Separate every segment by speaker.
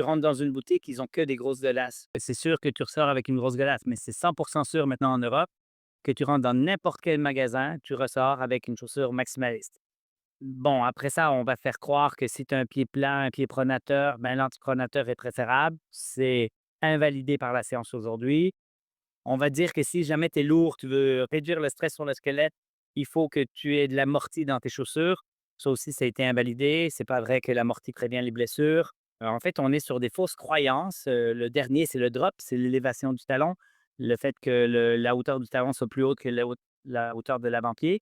Speaker 1: Tu rentres dans une boutique, ils ont que des grosses godasses. C'est sûr que tu ressors avec une grosse godasse, mais c'est 100% sûr maintenant en Europe que tu rentres dans n'importe quel magasin, tu ressors avec une chaussure maximaliste. Bon, après ça, on va faire croire que si tu as un pied plat, un pied pronateur, ben, l'antipronateur est préférable. C'est invalidé par la science aujourd'hui. On va dire que si jamais tu es lourd, tu veux réduire le stress sur le squelette, il faut que tu aies de l'amorti dans tes chaussures. Ça aussi, ça a été invalidé. C'est pas vrai que l'amorti prévient les blessures. En fait, on est sur des fausses croyances. Le dernier, c'est le drop, c'est l'élévation du talon. Le fait que la hauteur du talon soit plus haute que la hauteur de l'avant-pied.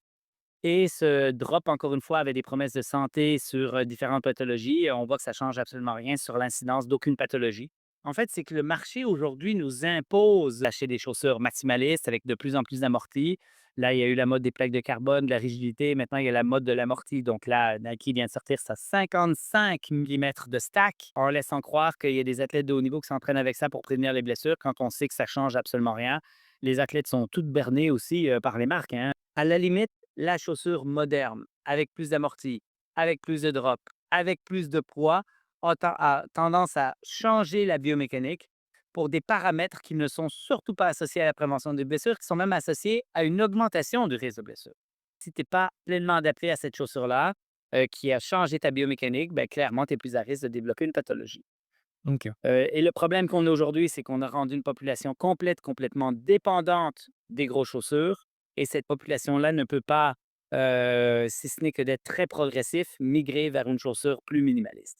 Speaker 1: Et ce drop, encore une fois, avait des promesses de santé sur différentes pathologies. On voit que ça change absolument rien sur l'incidence d'aucune pathologie. En fait, c'est que le marché aujourd'hui nous impose d'acheter des chaussures maximalistes avec de plus en plus d'amortis. Là, il y a eu la mode des plaques de carbone, de la rigidité. Maintenant, il y a la mode de l'amorti. Donc là, Nike vient de sortir sa 55 mm de stack en laissant croire qu'il y a des athlètes de haut niveau qui s'entraînent avec ça pour prévenir les blessures quand on sait que ça change absolument rien. Les athlètes sont toutes bernées aussi par les marques, hein. À la limite, la chaussure moderne, avec plus d'amorti, avec plus de drop, avec plus de poids, a tendance à changer la biomécanique pour des paramètres qui ne sont surtout pas associés à la prévention des blessures, qui sont même associés à une augmentation du risque de blessure. Si tu n'es pas pleinement adapté à cette chaussure-là, qui a changé ta biomécanique, ben, clairement, tu es plus à risque de développer une pathologie.
Speaker 2: OK.
Speaker 1: Et le problème qu'on a aujourd'hui, c'est qu'on a rendu une population complètement dépendante des grosses chaussures et cette population-là ne peut pas, si ce n'est que d'être très progressif, migrer vers une chaussure plus minimaliste.